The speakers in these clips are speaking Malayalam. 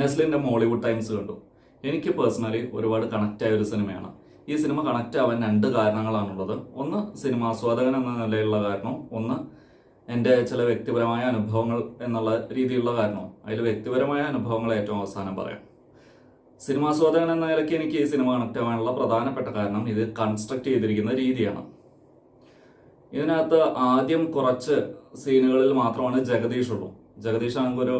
നെസ്ലിൻ്റെ മോളിവുഡ് ടൈംസ് കണ്ടു. എനിക്ക് പേഴ്സണലി ഒരുപാട് കണക്റ്റ് ആയ ഒരു സിനിമയാണ്. ഈ സിനിമ കണക്റ്റ് ആവാൻ രണ്ട് കാരണങ്ങളാണുള്ളത്. ഒന്ന് സിനിമ ആസ്വാദകൻ എന്ന നിലയിലുള്ള കാരണം, ഒന്ന് എൻ്റെ ചില വ്യക്തിപരമായ അനുഭവങ്ങൾ എന്നുള്ള രീതിയിലുള്ള കാരണം. അതിൽ വ്യക്തിപരമായ അനുഭവങ്ങൾ ഏറ്റവും അവസാനം പറയാം. സിനിമാസ്വാദകൻ എന്ന നിലയ്ക്ക് എനിക്ക് ഈ സിനിമ കണക്ട് ആവാനുള്ള പ്രധാനപ്പെട്ട കാരണം ഇത് കൺസ്ട്രക്ട് ചെയ്തിരിക്കുന്ന രീതിയാണ്. ഇതിനകത്ത് ആദ്യം കുറച്ച് സീനുകളിൽ മാത്രമാണ് ജഗദീഷ് ഉള്ളൂ. ജഗദീഷ് ആണെങ്കിൽ ഒരു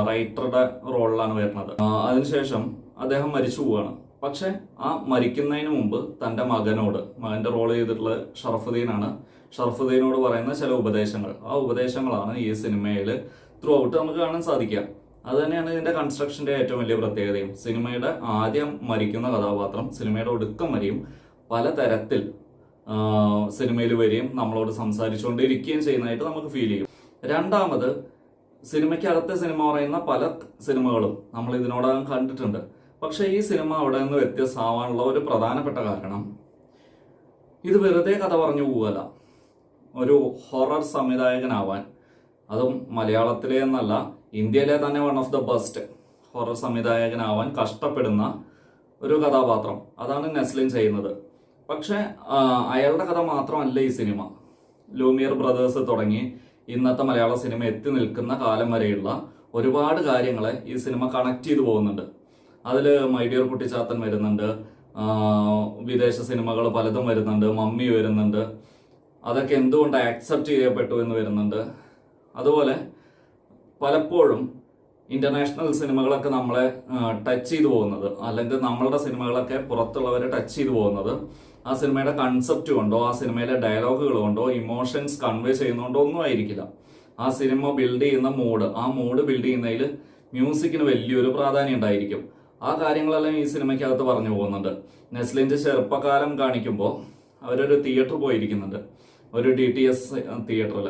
റൈറ്ററുടെ റോളിലാണ് വരുന്നത്. അതിനുശേഷം അദ്ദേഹം മരിച്ചു പോവുകയാണ്. പക്ഷെ ആ മരിക്കുന്നതിന് മുമ്പ് തൻ്റെ മകൻ്റെ റോൾ ചെയ്തിട്ടുള്ള ഷറഫുദ്ദീനാണ്. ഷറഫുദ്ദീനോട് പറയുന്ന ചില ഉപദേശങ്ങൾ, ആ ഉപദേശങ്ങളാണ് ഈ സിനിമയിൽ ത്രൂ ഔട്ട് നമുക്ക് കാണാൻ സാധിക്കുക. അത് തന്നെയാണ് ഇതിന്റെ കൺസ്ട്രക്ഷന്റെ ഏറ്റവും വലിയ പ്രത്യേകതയും. സിനിമയുടെ ആദ്യം മരിക്കുന്ന കഥാപാത്രം സിനിമയുടെ ഒടുക്കം വരെയും പലതരത്തിൽ സിനിമയിൽ വരികയും നമ്മളോട് സംസാരിച്ചുകൊണ്ടിരിക്കുകയും ചെയ്യുന്നതായിട്ട് നമുക്ക് ഫീൽ ചെയ്യും. രണ്ടാമത്, സിനിമയ്ക്കകത്തെ സിനിമ പറയുന്ന പല സിനിമകളും നമ്മൾ ഇതിനോടകം കണ്ടിട്ടുണ്ട്. പക്ഷെ ഈ സിനിമ അവിടെ നിന്ന് വ്യത്യസ്തമാവാനുള്ള ഒരു പ്രധാനപ്പെട്ട കാരണം, ഇത് വെറുതെ കഥ പറഞ്ഞു പോവുകയല്ല. ഒരു ഹൊറർ സംവിധായകനാവാൻ, അതും മലയാളത്തിലെ എന്നല്ല ഇന്ത്യയിലെ തന്നെ one of the best horror സംവിധായകനാവാൻ കഷ്ടപ്പെടുന്ന ഒരു കഥാപാത്രം, അതാണ് നെസ്ലിൻ ചെയ്യുന്നത്. പക്ഷെ അയാളുടെ കഥ മാത്രമല്ല ഈ സിനിമ. ലൂമിയർ ബ്രദേഴ്സ് തുടങ്ങി ഇന്നത്തെ മലയാള സിനിമ എത്തി നിൽക്കുന്ന കാലം വരെയുള്ള ഒരുപാട് കാര്യങ്ങളെ ഈ സിനിമ കണക്ട് ചെയ്തു പോകുന്നുണ്ട്. അതിൽ മൈ ഡിയർ കുട്ടിച്ചാത്തൻ വരുന്നുണ്ട്, വിദേശ സിനിമകൾ പലതും വരുന്നുണ്ട്, മമ്മി വരുന്നുണ്ട്, അതൊക്കെ എന്തുകൊണ്ട് ആക്സെപ്റ്റ് ചെയ്യപ്പെട്ടു എന്ന് വരുന്നുണ്ട്. അതുപോലെ പലപ്പോഴും ഇന്റർനാഷണൽ സിനിമകളൊക്കെ നമ്മളെ ടച്ച് ചെയ്തു പോകുന്നത്, അല്ലെങ്കിൽ നമ്മളുടെ സിനിമകളൊക്കെ പുറത്തുള്ളവരെ ടച്ച് ചെയ്തു പോകുന്നത് ആ സിനിമയുടെ കൺസെപ്റ്റ് കൊണ്ടോ ആ സിനിമയിലെ ഡയലോഗുകൾ കൊണ്ടോ ഇമോഷൻസ് കൺവേ ചെയ്യുന്നതുകൊണ്ടോ ഒന്നും ആയിരിക്കില്ല. ആ സിനിമ ബിൽഡ് ചെയ്യുന്ന മൂഡ്, ആ മൂഡ് ബിൽഡ് ചെയ്യുന്നതിൽ മ്യൂസിക്കിന് വലിയൊരു പ്രാധാന്യം ഉണ്ടായിരിക്കും. ആ കാര്യങ്ങളെല്ലാം ഈ സിനിമയ്ക്കകത്ത് പറഞ്ഞു പോകുന്നുണ്ട്. നെസ്ലിൻ്റെ ചെറുപ്പകാലം കാണിക്കുമ്പോൾ അവരൊരു തിയേറ്റർ പോയിരിക്കുന്നുണ്ട്, ഒരു DTS തിയേറ്ററിൽ.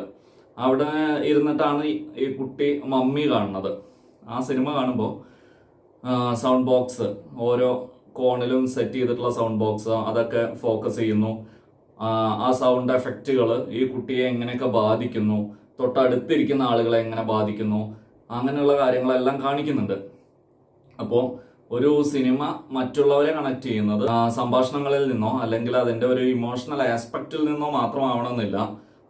അവിടെ ഇരുന്നിട്ടാണ് ഈ കുട്ടി മമ്മി കാണുന്നത്. ആ സിനിമ കാണുമ്പോൾ സൗണ്ട് ബോക്സ്, ഓരോ കോണിലും സെറ്റ് ചെയ്തിട്ടുള്ള സൗണ്ട് ബോക്സ്, അതൊക്കെ ഫോക്കസ് ചെയ്യുന്നു. ആ സൗണ്ട് എഫക്റ്റുകൾ ഈ കുട്ടിയെ എങ്ങനെയൊക്കെ ബാധിക്കുന്നു, തൊട്ടടുത്തിരിക്കുന്ന ആളുകളെ എങ്ങനെ ബാധിക്കുന്നു, അങ്ങനെയുള്ള കാര്യങ്ങളെല്ലാം കാണിക്കുന്നുണ്ട്. അപ്പോൾ ഒരു സിനിമ മറ്റുള്ളവരെ കണക്ട് ചെയ്യുന്നത് സംഭാഷണങ്ങളിൽ നിന്നോ അല്ലെങ്കിൽ അതിൻ്റെ ഒരു ഇമോഷണൽ ആസ്പെക്റ്റിൽ നിന്നോ മാത്രമാവണമെന്നില്ല.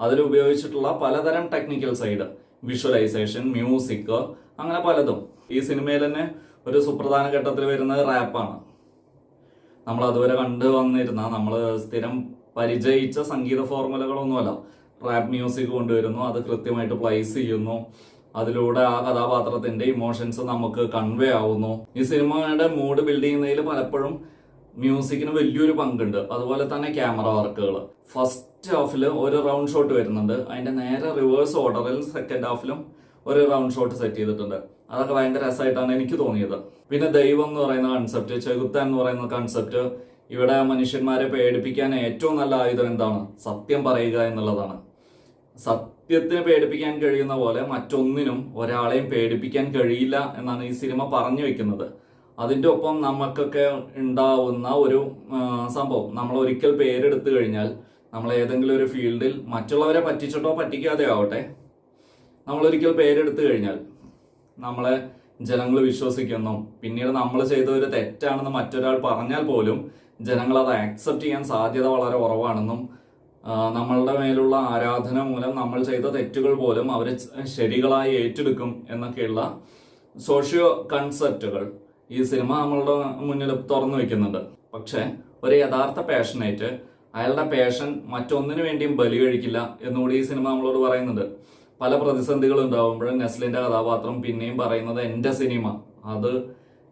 അതിൽ ഉപയോഗിച്ചിട്ടുള്ള പലതരം ടെക്നിക്കൽ സൈഡ്, വിഷ്വലൈസേഷൻ, മ്യൂസിക്, അങ്ങനെ പലതും. ഈ സിനിമയിൽ തന്നെ ഒരു സുപ്രധാന ഘട്ടത്തിൽ വരുന്നത് റാപ്പാണ്. നമ്മൾ അതുവരെ കണ്ടു വന്നിരുന്ന, നമ്മൾ സ്ഥിരം പരിചയിച്ച സംഗീത ഫോർമുലകളൊന്നുമല്ല. റാപ്പ് മ്യൂസിക് കൊണ്ടുവരുന്നു, അത് കൃത്യമായിട്ട് പ്ലേസ് ചെയ്യുന്നു, അതിലൂടെ ആ കഥാപാത്രത്തിന്റെ ഇമോഷൻസ് നമുക്ക് കൺവേ ആവുന്നു. ഈ സിനിമയുടെ മൂഡ് ബിൽഡ് ചെയ്യുന്നതിൽ പലപ്പോഴും മ്യൂസിക്കിന് വലിയൊരു പങ്കുണ്ട്. അതുപോലെ തന്നെ ക്യാമറ വർക്കുകൾ. ഫസ്റ്റ് ഹാഫിൽ ഒരു റൗണ്ട് ഷോട്ട് വരുന്നുണ്ട്, അതിന്റെ നേരെ റിവേഴ്സ് ഓർഡറിൽ സെക്കൻഡ് ഹാഫിലും ഒരു റൗണ്ട് ഷോട്ട് സെറ്റ് ചെയ്തിട്ടുണ്ട്. അതൊക്കെ ഭയങ്കര രസമായിട്ടാണ് എനിക്ക് തോന്നിയത്. പിന്നെ ദൈവം എന്ന് പറയുന്ന കൺസെപ്റ്റ്, ചെകുത്താൻ എന്ന് പറയുന്ന കൺസെപ്റ്റ്, ഇവിടെ മനുഷ്യന്മാരെ പേടിപ്പിക്കാൻ ഏറ്റവും നല്ല ആയുധം എന്താണ്? സത്യം പറയുക എന്നുള്ളതാണ്. സത്യത്തിന് പേടിപ്പിക്കാൻ കഴിയുന്ന പോലെ മറ്റൊന്നിനും ഒരാളെയും പേടിപ്പിക്കാൻ കഴിയില്ല എന്നാണ് ഈ സിനിമ പറഞ്ഞു വെക്കുന്നത്. അതിൻ്റെ ഒപ്പം നമുക്കൊക്കെ ഉണ്ടാവുന്ന ഒരു സംഭവം, നമ്മൾ ഒരിക്കൽ പേരെടുത്തു കഴിഞ്ഞാൽ, നമ്മൾ ഏതെങ്കിലും ഒരു ഫീൽഡിൽ മറ്റുള്ളവരെ പറ്റിച്ചിട്ടോ പറ്റിക്കാതെ ആവട്ടെ, നമ്മളൊരിക്കൽ പേരെടുത്തു കഴിഞ്ഞാൽ നമ്മളെ ജനങ്ങൾ വിശ്വസിക്കുന്നു. പിന്നീട് നമ്മൾ ചെയ്ത ഒരു തെറ്റാണെന്ന് മറ്റൊരാൾ പറഞ്ഞാൽ പോലും ജനങ്ങൾ അത് ആക്സെപ്റ്റ് ചെയ്യാൻ സാധ്യത വളരെ കുറവാണെന്നും, നമ്മളുടെ മേലുള്ള ആരാധന മൂലം നമ്മൾ ചെയ്ത തെറ്റുകൾ പോലും അവർ ശരികളായി ഏറ്റെടുക്കും എന്നൊക്കെയുള്ള സോഷ്യോ കൺസെപ്റ്റുകൾ ഈ സിനിമ നമ്മളുടെ മുന്നിൽ തുറന്നു വെക്കുന്നുണ്ട്. പക്ഷെ ഒരു യഥാർത്ഥ പാഷനേറ്റ് അയാളുടെ പാഷൻ മറ്റൊന്നിനു വേണ്ടിയും ബലി കഴിക്കില്ല എന്നുകൂടി ഈ സിനിമ നമ്മളോട് പറയുന്നുണ്ട്. പല പ്രതിസന്ധികൾ ഉണ്ടാകുമ്പോഴും നെസ്ലിന്റെ കഥാപാത്രം പിന്നെയും പറയുന്നത് എൻ്റെ സിനിമ, അത്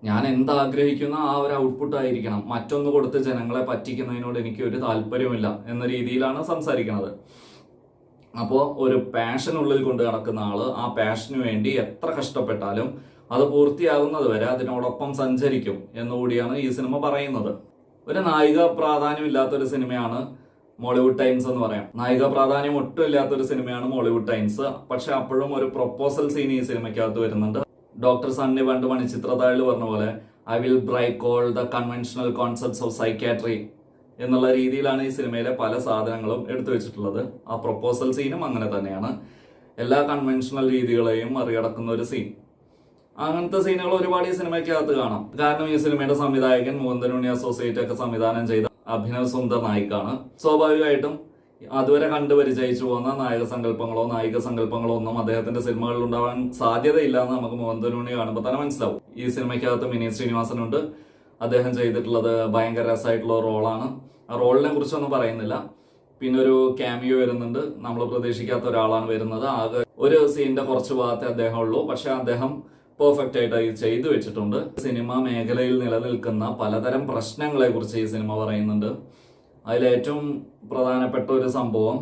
ഞാൻ എന്താഗ്രഹിക്കുന്ന ആ ഒരു ഔട്ട്പുട്ട് ആയിരിക്കണം, മറ്റൊന്ന് കൊടുത്ത് ജനങ്ങളെ പറ്റിക്കുന്നതിനോട് എനിക്ക് ഒരു താല്പര്യമില്ല എന്ന രീതിയിലാണ് സംസാരിക്കുന്നത്. അപ്പോൾ ഒരു പാഷൻ ഉള്ളിൽ കൊണ്ട് നടക്കുന്ന ആള് ആ പാഷന് വേണ്ടി എത്ര കഷ്ടപ്പെട്ടാലും അത് പൂർത്തിയാകുന്നത് വരെ അതിനോടൊപ്പം സഞ്ചരിക്കും എന്നുകൂടിയാണ് ഈ സിനിമ പറയുന്നത്. ഒരു നായിക പ്രാധാന്യം ഇല്ലാത്തൊരു സിനിമയാണ് മോളിവുഡ് ടൈംസ് എന്ന് പറയാം. നായിക പ്രാധാന്യം ഒട്ടും ഇല്ലാത്തൊരു സിനിമയാണ് മോളിവുഡ് ടൈംസ്. പക്ഷെ അപ്പോഴും ഒരു പ്രൊപ്പോസൽ സീൻ ഈ സിനിമയ്ക്കകത്ത് വരുന്നുണ്ട്. ഡോക്ടർ സണ്ണി പണ്ട് മണിച്ചിത്രത്താഴിൽ പറഞ്ഞ പോലെ I will break all the conventional concepts of psychiatry എന്നുള്ള രീതിയിലാണ് ഈ സിനിമയിലെ പല സാധനങ്ങളും എടുത്തു വെച്ചിട്ടുള്ളത്. ആ പ്രൊപ്പോസൽ സീനും അങ്ങനെ തന്നെയാണ്. എല്ലാ കൺവെൻഷണൽ രീതികളെയും മറികടക്കുന്ന ഒരു സീൻ. അങ്ങനത്തെ സീനുകൾ ഒരുപാട് ഈ സിനിമയ്ക്കകത്ത് കാണാം. കാരണം ഈ സിനിമയുടെ സംവിധായകൻ മുകുന്ദൻ ഉണ്ണി അസോസിയേറ്റ് ഒക്കെ സംവിധാനം ചെയ്ത അഭിനവ് സുന്ദർ നായിക്കാണ്. സ്വാഭാവികമായിട്ടും അതുവരെ കണ്ടു പരിചയിച്ചു പോകുന്ന നായിക സങ്കല്പങ്ങളോ ഒന്നും അദ്ദേഹത്തിന്റെ സിനിമകളിൽ ഉണ്ടാവാൻ സാധ്യതയില്ല എന്ന് നമുക്ക് മുകുന്ദൻ ഉണ്ണി കാണുമ്പോൾ തന്നെ മനസ്സിലാവും. ഈ സിനിമയ്ക്കകത്ത് മിനി ശ്രീനിവാസനുണ്ട്. അദ്ദേഹം ചെയ്തിട്ടുള്ളത് ഭയങ്കര രസമായിട്ടുള്ള റോളാണ്. ആ റോളിനെ കുറിച്ചൊന്നും പറയുന്നില്ല. പിന്നെ ഒരു ക്യാമിയോ വരുന്നുണ്ട്. നമ്മൾ പ്രതീക്ഷിക്കാത്ത ഒരാളാണ് വരുന്നത്. ആകെ ഒരു സീനിന്റെ കുറച്ച് ഭാഗത്തെ അദ്ദേഹം ഉള്ളൂ. പക്ഷെ അദ്ദേഹം പെർഫെക്റ്റ് ആയിട്ട് ചെയ്തു വെച്ചിട്ടുണ്ട്. സിനിമ മേഖലയിൽ നിലനിൽക്കുന്ന പലതരം പ്രശ്നങ്ങളെ കുറിച്ച് ഈ സിനിമ പറയുന്നുണ്ട്. അതിലേറ്റവും പ്രധാനപ്പെട്ട ഒരു സംഭവം,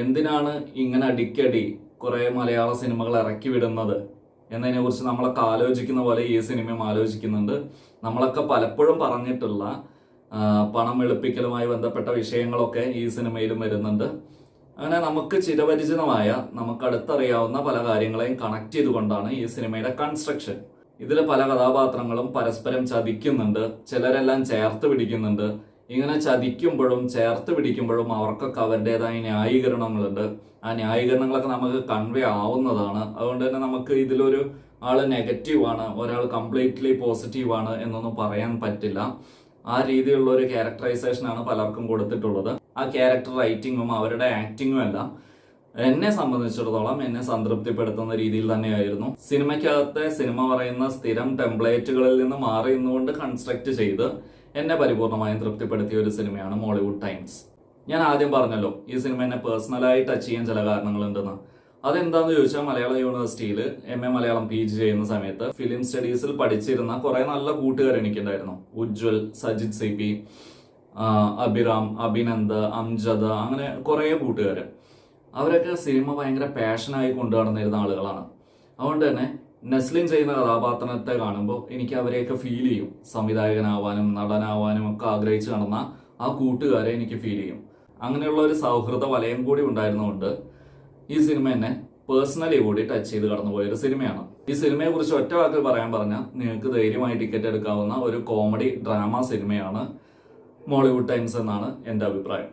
എന്തിനാണ് ഇങ്ങനെ അടിക്കടി കുറെ മലയാള സിനിമകൾ ഇറക്കി വിടുന്നത് എന്നതിനെ കുറിച്ച് നമ്മളൊക്കെ ആലോചിക്കുന്ന പോലെ ഈ സിനിമയും ആലോചിക്കുന്നുണ്ട്. നമ്മളൊക്കെ പലപ്പോഴും പറഞ്ഞിട്ടുള്ള പണം വെളുപ്പിക്കലുമായി ബന്ധപ്പെട്ട വിഷയങ്ങളൊക്കെ ഈ സിനിമയിലും വരുന്നുണ്ട്. അങ്ങനെ നമുക്ക് ചിരപരിചിതമായ, നമുക്ക് അടുത്തറിയാവുന്ന പല കാര്യങ്ങളെയും കണക്ട് ചെയ്തുകൊണ്ടാണ് ഈ സിനിമയുടെ കൺസ്ട്രക്ഷൻ. ഇതിൽ പല കഥാപാത്രങ്ങളും പരസ്പരം ചതിക്കുന്നുണ്ട്, ചിലരെല്ലാം ചേർത്ത് പിടിക്കുന്നുണ്ട്. ഇങ്ങനെ ചതിക്കുമ്പോഴും ചേർത്ത് പിടിക്കുമ്പോഴും അവർക്കൊക്കെ അവരുടേതായ ന്യായീകരണങ്ങളുണ്ട്. ആ ന്യായീകരണങ്ങളൊക്കെ നമുക്ക് കൺവേ ആവുന്നതാണ്. അതുകൊണ്ട് തന്നെ നമുക്ക് ഇതിലൊരു ആള് നെഗറ്റീവാണ്, ഒരാൾ കംപ്ലീറ്റ്ലി പോസിറ്റീവാണ് എന്നൊന്നും പറയാൻ പറ്റില്ല. ആ രീതിയിലുള്ള ഒരു ക്യാരക്ടറൈസേഷനാണ് പലർക്കും കൊടുത്തിട്ടുള്ളത്. ആ ക്യാരക്ടർ റൈറ്റിങ്ങും അവരുടെ ആക്ടിങ്ങും എല്ലാം എന്നെ സംബന്ധിച്ചിടത്തോളം എന്നെ സംതൃപ്തിപ്പെടുത്തുന്ന രീതിയിൽ തന്നെയായിരുന്നു. സിനിമയ്ക്കകത്തെ സിനിമ പറയുന്ന സ്ഥിരം ടെംപ്ലേറ്റുകളിൽ നിന്ന് മാറി നിന്നുകൊണ്ട് കൺസ്ട്രക്ട് ചെയ്ത് എന്നെ പരിപൂർണമായും തൃപ്തിപ്പെടുത്തിയ ഒരു സിനിമയാണ് മോളിവുഡ് ടൈംസ്. ഞാൻ ആദ്യം പറഞ്ഞല്ലോ ഈ സിനിമ എന്നെ പേഴ്സണലായി ടച്ച് ചെയ്യാൻ ചില കാരണങ്ങളുണ്ടെന്ന്. അതെന്താന്ന് ചോദിച്ചാൽ, മലയാള യൂണിവേഴ്സിറ്റിയിൽ MA മലയാളം PG ചെയ്യുന്ന സമയത്ത് ഫിലിം സ്റ്റഡീസിൽ പഠിച്ചിരുന്ന കുറെ നല്ല കൂട്ടുകാർ എനിക്കുണ്ടായിരുന്നു. ഉജ്വൽ, സജിത് CP, അഭിറാം, അഭിനന്ദ്, അംജദ്, അങ്ങനെ കുറെ കൂട്ടുകാർ. അവരൊക്കെ സിനിമ ഭയങ്കര പാഷനായി കൊണ്ടുനടന്നിരുന്ന ആളുകളാണ്. അതുകൊണ്ട് തന്നെ നെസ്ലിൻ ചെയ്യുന്ന കഥാപാത്രത്തെ കാണുമ്പോൾ എനിക്ക് അവരെയൊക്കെ ഫീൽ ചെയ്യും. സംവിധായകനാവാനും നടനാവാനും ഒക്കെ ആഗ്രഹിച്ചു നടന്ന ആ കൂട്ടുകാരെ എനിക്ക് ഫീൽ ചെയ്യും. അങ്ങനെയുള്ള ഒരു സൗഹൃദ വലയം കൂടി ഉണ്ടായിരുന്നുകൊണ്ട് ഈ സിനിമ എന്നെ പേഴ്സണലി കൂടി ടച്ച് ചെയ്ത് കടന്നുപോയൊരു സിനിമയാണ്. ഈ സിനിമയെ കുറിച്ച് ഒറ്റ വാക്കിൽ പറയാൻ പറഞ്ഞാൽ നിങ്ങൾക്ക് ധൈര്യമായി ടിക്കറ്റ് എടുക്കാവുന്ന ഒരു കോമഡി ഡ്രാമ സിനിമയാണ് മോളിവുഡ് ടൈംസ് എന്നാണ് എൻ്റെ അഭിപ്രായം.